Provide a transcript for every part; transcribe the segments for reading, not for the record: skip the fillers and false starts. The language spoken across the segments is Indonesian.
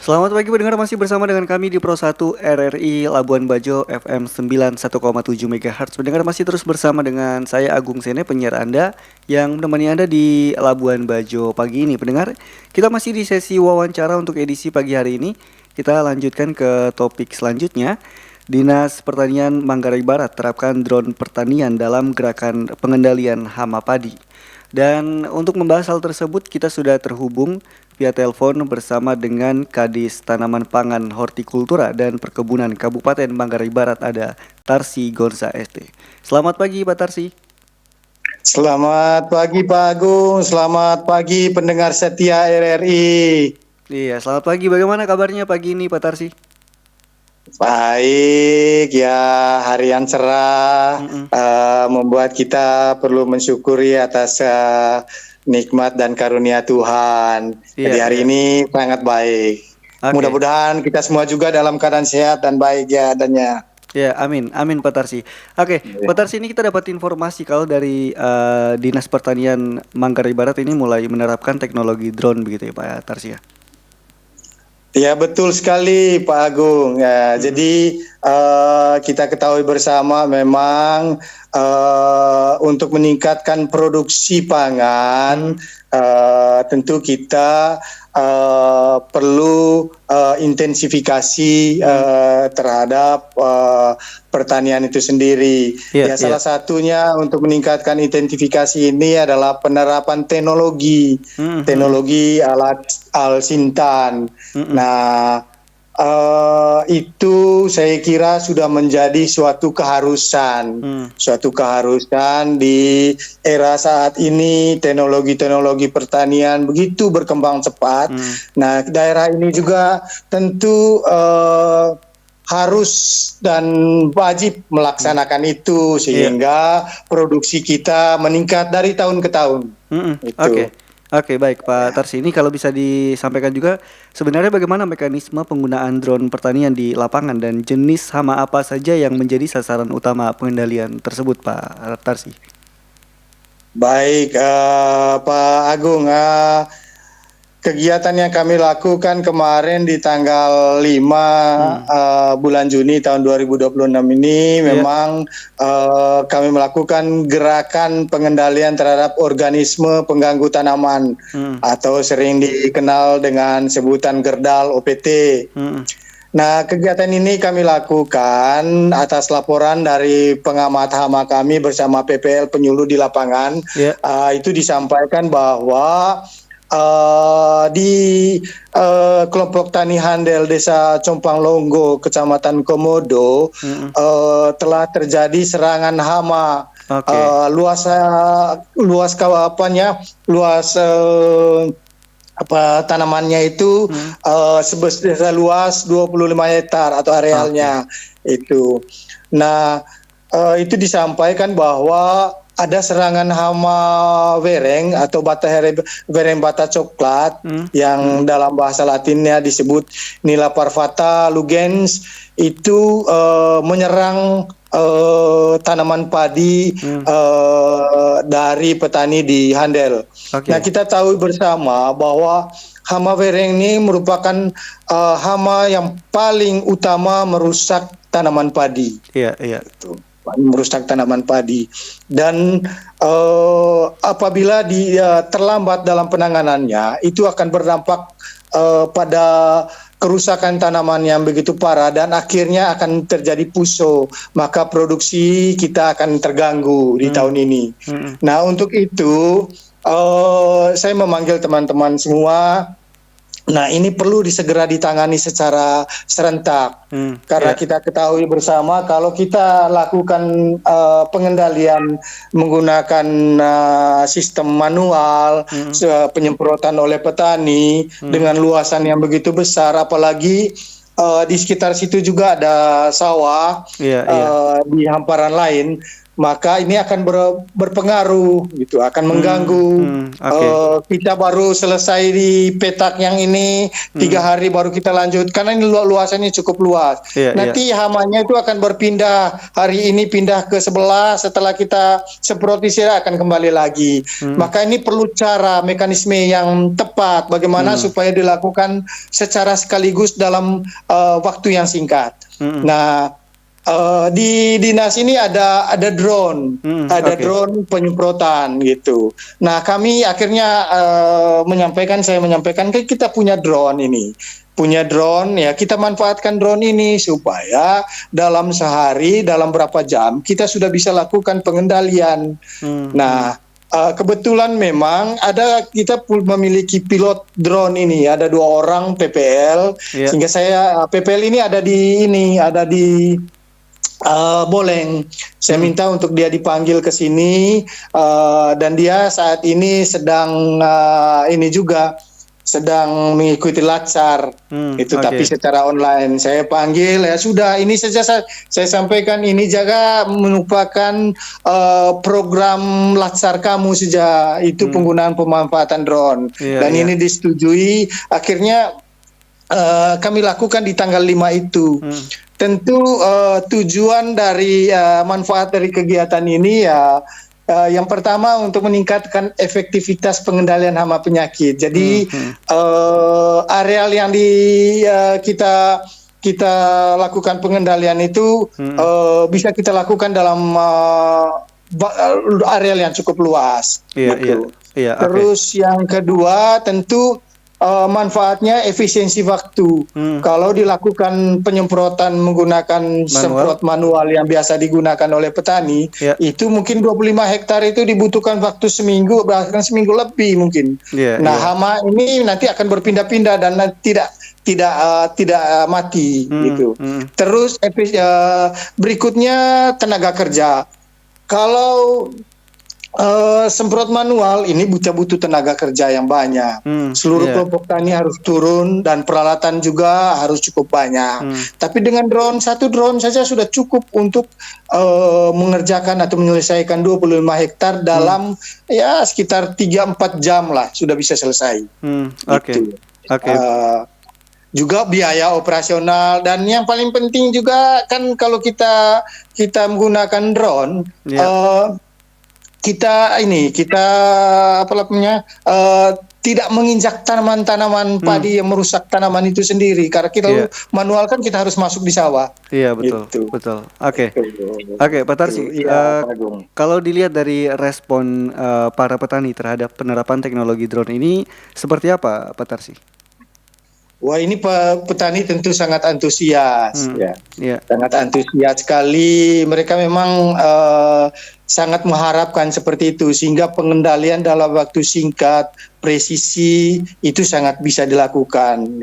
Selamat pagi pendengar, masih bersama dengan kami di Pro 1 RRI Labuan Bajo FM 91,7 MHz. Pendengar masih terus bersama dengan saya Agung Sene, penyiar Anda yang menemani Anda di Labuan Bajo pagi ini. Pendengar, kita masih di sesi wawancara untuk edisi pagi hari ini. Kita lanjutkan ke topik selanjutnya. Dinas Pertanian Manggarai Barat terapkan drone pertanian dalam gerakan pengendalian hama padi. Dan untuk membahas hal tersebut kita sudah terhubung via telepon bersama dengan Kadis Tanaman Pangan Hortikultura dan Perkebunan Kabupaten Manggarai Barat, ada Tarsi Gonza ST. Selamat pagi Pak Tarsi. Selamat pagi Pak Agung, selamat pagi pendengar setia RRI. Iya, selamat pagi. Bagaimana kabarnya pagi ini Pak Tarsi? Baik ya, harian cerah membuat kita perlu mensyukuri atas nikmat dan karunia Tuhan. Jadi hari ini sangat baik. Mudah-mudahan kita semua juga dalam keadaan sehat dan baik ya adanya. Ya, amin, amin Pak Tarsi. Oke, Pak Tarsi, ini kita dapat informasi kalau dari Dinas Pertanian Manggarai Barat ini mulai menerapkan teknologi drone begitu ya Pak Tarsi ya? Ya betul sekali Pak Agung. Ya, jadi kita ketahui bersama memang untuk meningkatkan produksi pangan tentu kita perlu intensifikasi terhadap pertanian itu sendiri. Salah satunya untuk meningkatkan intensifikasi ini adalah penerapan teknologi, teknologi alat alsintan. Nah, itu saya kira sudah menjadi suatu keharusan, suatu keharusan di era saat ini. Teknologi-teknologi pertanian begitu berkembang cepat. Nah, daerah ini juga tentu harus dan wajib melaksanakan itu sehingga produksi kita meningkat dari tahun ke tahun. Oke, baik Pak Tarsi. Ini kalau bisa disampaikan juga sebenarnya bagaimana mekanisme penggunaan drone pertanian di lapangan dan jenis hama apa saja yang menjadi sasaran utama pengendalian tersebut Pak Tarsi? Baik Pak Agung, kegiatan yang kami lakukan kemarin di tanggal 5 bulan Juni tahun 2026 ini memang kami melakukan gerakan pengendalian terhadap organisme pengganggu tanaman atau sering dikenal dengan sebutan GERDAL OPT. Nah, kegiatan ini kami lakukan atas laporan dari pengamat hama kami bersama PPL penyuluh di lapangan. Itu disampaikan bahwa di kelompok tani handel Desa Compang Longgo, Kecamatan Komodo, telah terjadi serangan hama. Luas kawapannya, luas tanamannya itu seluas 25 hektar atau arealnya itu. Nah, itu disampaikan bahwa ada serangan hama wereng atau wereng bata coklat yang dalam bahasa Latinnya disebut Nila parvata lugens, itu menyerang tanaman padi dari petani di Handel. Nah, kita tahu bersama bahwa hama wereng ini merupakan hama yang paling utama merusak tanaman padi. Merusak tanaman padi, dan apabila dia terlambat dalam penanganannya, itu akan berdampak pada kerusakan tanaman yang begitu parah dan akhirnya akan terjadi puso, maka produksi kita akan terganggu di tahun ini. Nah, untuk itu saya memanggil teman-teman semua. Nah, ini perlu segera ditangani secara serentak, karena kita ketahui bersama kalau kita lakukan pengendalian menggunakan sistem manual, penyemprotan oleh petani dengan luasan yang begitu besar, apalagi di sekitar situ juga ada sawah di hamparan lain. maka ini akan berpengaruh gitu, akan mengganggu. Oke. Kita baru selesai di petak yang ini 3 hari baru kita lanjut karena ini luasannya cukup luas. Iya, Nanti hamanya itu akan berpindah, hari ini pindah ke sebelah, setelah kita semprot pestisida akan kembali lagi. Maka ini perlu cara mekanisme yang tepat bagaimana supaya dilakukan secara sekaligus dalam waktu yang singkat. Nah, di dinas ini ada drone, drone penyemprotan gitu. Nah, kami akhirnya saya menyampaikan kita punya drone ini. Punya drone ya, kita manfaatkan drone ini supaya dalam sehari, dalam berapa jam kita sudah bisa lakukan pengendalian. Nah, kebetulan memang kita memiliki pilot drone ini, ada 2 orang PPL, sehingga PPL ini ada di Boleng. Saya minta untuk dia dipanggil ke sini, dan dia saat ini sedang sedang mengikuti latsar tapi secara online. Saya panggil, ya sudah, ini saja saya sampaikan, ini jaga merupakan program latsar kamu saja, itu penggunaan pemanfaatan drone, ini disetujui. Akhirnya kami lakukan di tanggal 5 itu. Tentu tujuan dari manfaat dari kegiatan ini yang pertama untuk meningkatkan efektivitas pengendalian hama penyakit. Jadi areal yang kita lakukan pengendalian itu bisa kita lakukan dalam areal yang cukup luas. Terus yang kedua tentu manfaatnya efisiensi waktu. Kalau dilakukan penyemprotan menggunakan semprot manual yang biasa digunakan oleh petani, itu mungkin 25 hektar itu dibutuhkan waktu seminggu, bahkan seminggu lebih mungkin. Hama ini nanti akan berpindah-pindah dan tidak mati gitu. Terus berikutnya tenaga kerja. Kalau semprot manual ini butuh tenaga kerja yang banyak. Seluruh kelompok tani harus turun dan peralatan juga harus cukup banyak. Tapi dengan satu drone saja sudah cukup untuk mengerjakan atau menyelesaikan 25 hektar dalam sekitar 3-4 jam lah sudah bisa selesai. Juga biaya operasional, dan yang paling penting juga kan kalau kita menggunakan drone, kita tidak menginjak tanaman-tanaman padi yang merusak tanaman itu sendiri, karena kita manual kan kita harus masuk di sawah. Iya, betul. Oke, Pak Tarsi, kalau dilihat dari respon para petani terhadap penerapan teknologi drone ini seperti apa, Pak Tarsi? Wah, ini petani tentu sangat antusias, sangat antusias sekali. Mereka memang sangat mengharapkan seperti itu, sehingga pengendalian dalam waktu singkat, presisi itu sangat bisa dilakukan.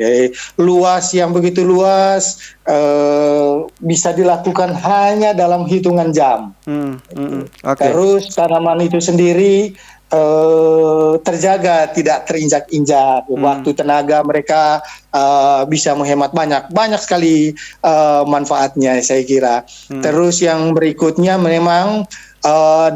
Luas yang begitu luas bisa dilakukan hanya dalam hitungan jam. Terus tanaman itu sendiri terjaga, tidak terinjak-injak. Waktu, tenaga mereka bisa menghemat banyak sekali manfaatnya, saya kira. Terus yang berikutnya memang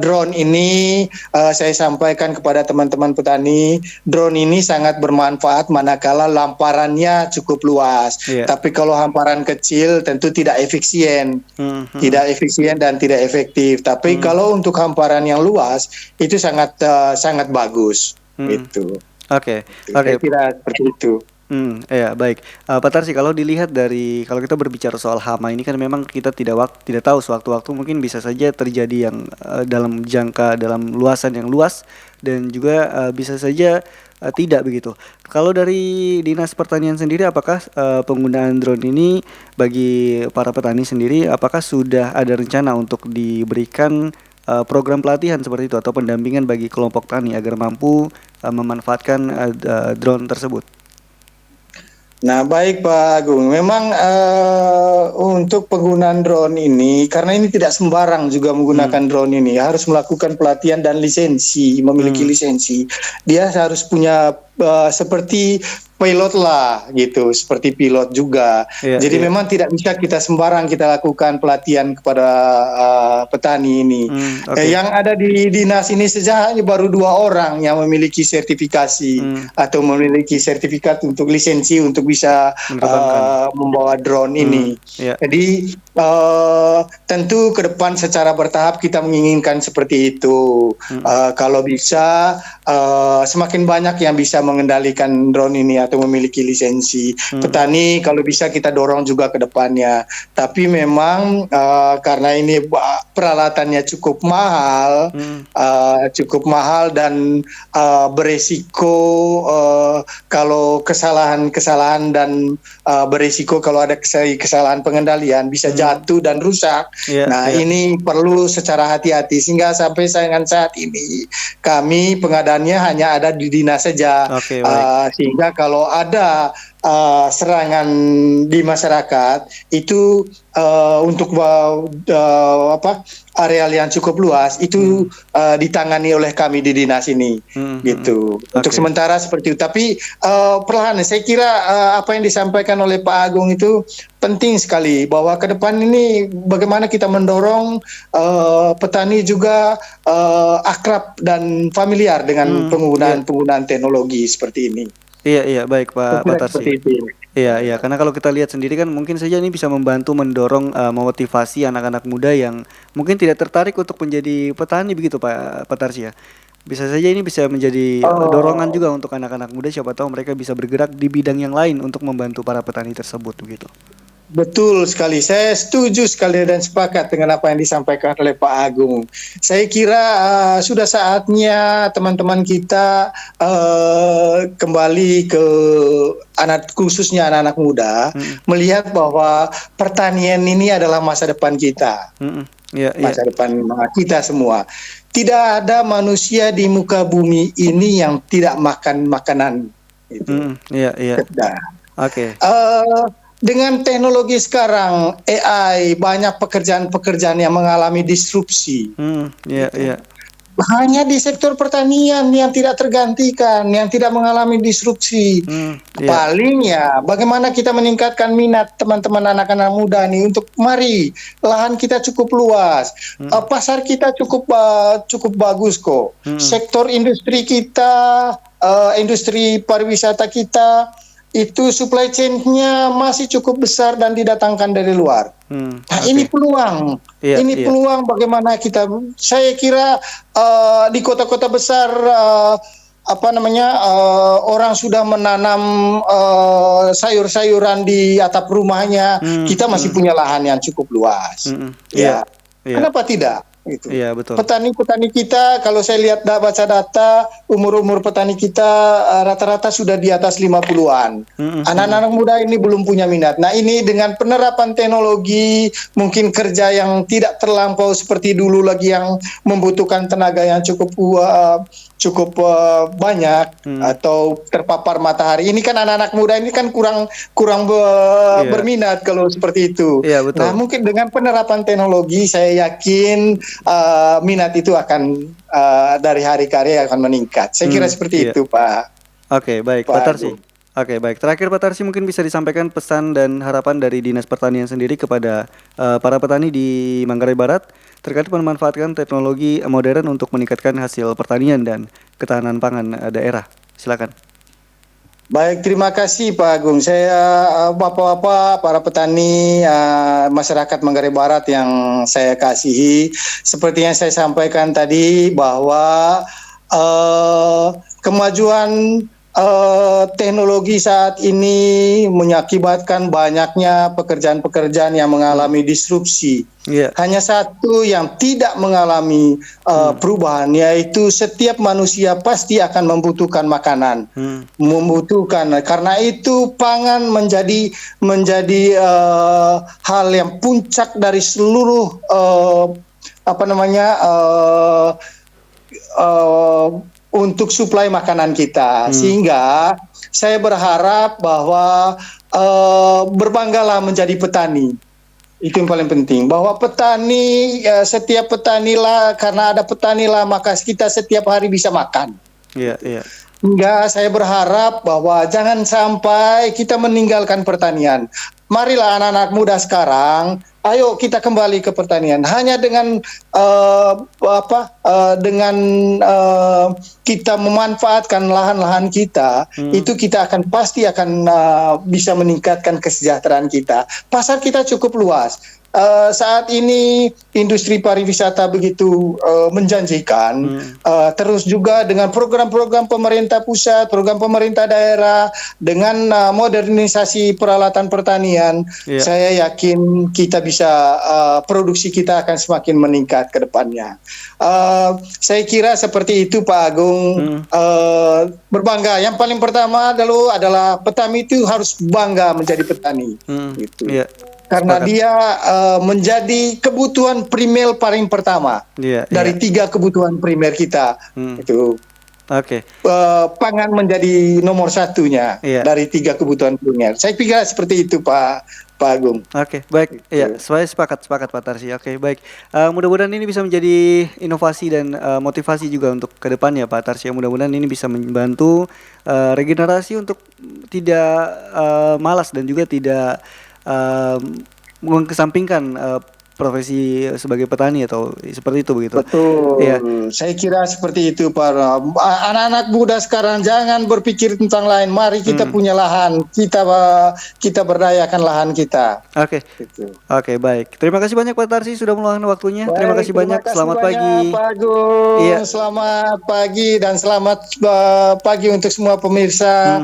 drone ini saya sampaikan kepada teman-teman petani, drone ini sangat bermanfaat manakala lamparannya cukup luas. Tapi kalau hamparan kecil tentu tidak efisien, dan tidak efektif. Tapi kalau untuk hamparan yang luas itu sangat bagus. Itu. Saya kira seperti itu. Baik. Pak Tarsi, kalau dilihat kalau kita berbicara soal hama ini kan memang kita tidak tahu sewaktu-waktu mungkin bisa saja terjadi yang dalam luasan yang luas, dan juga bisa saja tidak begitu. Kalau dari Dinas Pertanian sendiri, apakah penggunaan drone ini bagi para petani sendiri, apakah sudah ada rencana untuk diberikan program pelatihan seperti itu atau pendampingan bagi kelompok tani agar mampu memanfaatkan drone tersebut? Nah, baik Pak Agung, memang untuk penggunaan drone ini, karena ini tidak sembarang juga menggunakan drone ini, harus melakukan pelatihan dan memiliki lisensi. Dia harus punya seperti pilot lah gitu, seperti pilot juga. Iya, Jadi iya. memang tidak bisa kita sembarang kita lakukan pelatihan kepada petani ini. Oke. Yang ada di dinas ini saja hanya baru 2 orang yang memiliki sertifikasi Hmm, atau memiliki sertifikat untuk lisensi untuk bisa menerbangkan. membawa drone ini. Iya. Jadi tentu ke depan secara bertahap kita menginginkan seperti itu. Hmm, Kalau bisa semakin banyak yang bisa mengendalikan drone ini atau memiliki lisensi. hmm, Petani kalau bisa kita dorong juga ke depannya. Tapi memang karena ini peralatannya hmm, cukup mahal dan beresiko kalau kesalahan-kesalahan dan beresiko kalau ada kesalahan pengendalian bisa jatuh dan rusak. iya, Nah, iya. ini perlu secara hati-hati sehingga sampai dengan saat ini kami pengadaannya hanya ada di dinas saja. Oke, baik. Sehingga kalau ada serangan di masyarakat itu untuk areal yang cukup luas itu ditangani oleh kami di dinas ini gitu. Untuk Oke. sementara seperti itu. Tapi perlahan saya kira apa yang disampaikan oleh Pak Agung itu penting sekali bahwa ke depan ini bagaimana kita mendorong petani juga akrab dan familiar dengan Iya. penggunaan teknologi seperti ini. Iya, iya, baik Saya Pak kira Tarsi. seperti itu. Iya, iya, karena kalau kita lihat sendiri kan mungkin saja ini bisa membantu mendorong memotivasi anak-anak muda yang mungkin tidak tertarik untuk menjadi petani begitu Pak Tarsi ya. Bisa saja ini bisa menjadi dorongan Oh, juga untuk anak-anak muda, siapa tahu mereka bisa bergerak di bidang yang lain untuk membantu para petani tersebut begitu. betul sekali. Saya setuju sekali dan sepakat dengan apa yang disampaikan oleh Pak Agung. Saya kira sudah saatnya teman-teman kita kembali ke khususnya anak-anak muda Mm-mm. melihat bahwa pertanian ini adalah masa depan kita, Mm-mm. Iya, iya. masa depan kita semua. Tidak ada manusia di muka bumi ini yang tidak makan makanan. Itu. Iya, iya. Tidak. Oke. Dengan teknologi sekarang AI banyak pekerjaan-pekerjaan yang mengalami disrupsi. Iya, iya. Hanya di sektor pertanian yang tidak tergantikan, yang tidak mengalami disrupsi. Iya. Paling ya bagaimana kita meningkatkan minat teman-teman anak-anak muda nih untuk mari lahan kita cukup luas, pasar kita cukup bagus kok. Sektor industri kita, industri pariwisata kita itu supply chain-nya masih cukup besar dan didatangkan dari luar. Nah, Oke. ini peluang. Iya, Ini iya. peluang bagaimana kita. Saya kira di kota-kota besar orang sudah menanam sayur-sayuran di atap rumahnya. Kita masih punya lahan yang cukup luas. Iya, Ya, iya. kenapa tidak? Itu. Iya, betul. Petani-petani kita, kalau saya lihat baca data, umur-umur petani kita rata-rata sudah di atas 50-an. Anak-anak muda ini belum punya minat. Nah, ini dengan penerapan teknologi, mungkin kerja yang tidak terlampau seperti dulu lagi yang membutuhkan tenaga yang cukup banyak atau terpapar matahari. Ini kan anak-anak muda ini kan kurang Iya. berminat kalau seperti itu. Iya, betul. Nah, mungkin dengan penerapan teknologi saya yakin minat itu akan dari hari ke hari akan meningkat. Saya kira seperti iya. itu, Pak. Oke, baik, Pak Pak Tarsi. Agung. Oke, baik. Terakhir Pak Tarsi mungkin bisa disampaikan pesan dan harapan dari Dinas Pertanian sendiri kepada para petani di Manggarai Barat terkait memanfaatkan teknologi modern untuk meningkatkan hasil pertanian dan ketahanan pangan daerah. Silakan. Baik, terima kasih Pak Agung. Saya bapak-bapak, para petani masyarakat Manggarai Barat yang saya kasihi, seperti yang saya sampaikan tadi bahwa kemajuan teknologi saat ini mengakibatkan banyaknya pekerjaan-pekerjaan yang mengalami disrupsi. Iya. Hanya satu yang tidak mengalami perubahan, yaitu setiap manusia pasti akan membutuhkan makanan, membutuhkan. Karena itu pangan menjadi hal yang puncak dari seluruh untuk suplai makanan kita. Sehingga saya berharap bahwa berbanggalah menjadi petani. Itu yang paling penting, bahwa petani, setiap petani lah, karena ada petani lah maka kita setiap hari bisa makan. Iya, iya. Enggak, saya berharap bahwa jangan sampai kita meninggalkan pertanian. Marilah anak-anak muda sekarang, ayo kita kembali ke pertanian. Hanya dengan dengan kita memanfaatkan lahan-lahan kita, itu kita akan pasti akan bisa meningkatkan kesejahteraan kita. Pasar kita cukup luas. Saat ini industri pariwisata begitu menjanjikan, terus juga dengan program-program pemerintah pusat, program pemerintah daerah, dengan modernisasi peralatan pertanian, saya yakin kita bisa produksi kita akan semakin meningkat ke depannya. Saya kira seperti itu Pak Agung. Berbangga. Yang paling pertama adalah petani itu harus bangga menjadi petani. Gitu. Karena dia menjadi kebutuhan primer paling pertama dari 3 kebutuhan primer kita. Itu pangan menjadi nomor satunya dari 3 kebutuhan primer. Saya pikir seperti itu Pak Agung. Baik. Iya, saya sepakat Pak Tarsi. Baik. Mudah-mudahan ini bisa menjadi inovasi dan motivasi juga untuk ke depannya Pak Tarsi. Mudah-mudahan ini bisa membantu regenerasi untuk tidak malas dan juga tidak mengesampingkan profesi sebagai petani atau seperti itu begitu. Betul. Saya kira seperti itu para anak-anak muda sekarang, jangan berpikir tentang lain. Mari kita punya lahan, kita berdayakan lahan kita. Baik. Terima kasih banyak Pak Tarsi sudah meluangkan waktunya. Terima kasih banyak. Selamat pagi Pak Agung. Selamat pagi dan selamat pagi untuk semua pemirsa.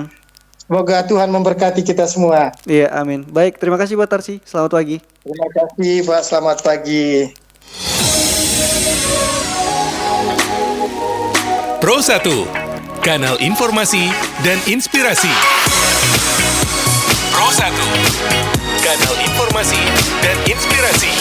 Semoga Tuhan memberkati kita semua. Iya, amin. Baik, terima kasih Pak Tarsi. Selamat pagi. Terima kasih Pak, selamat pagi. Pro 1, kanal informasi dan inspirasi. Pro 1, kanal informasi dan inspirasi.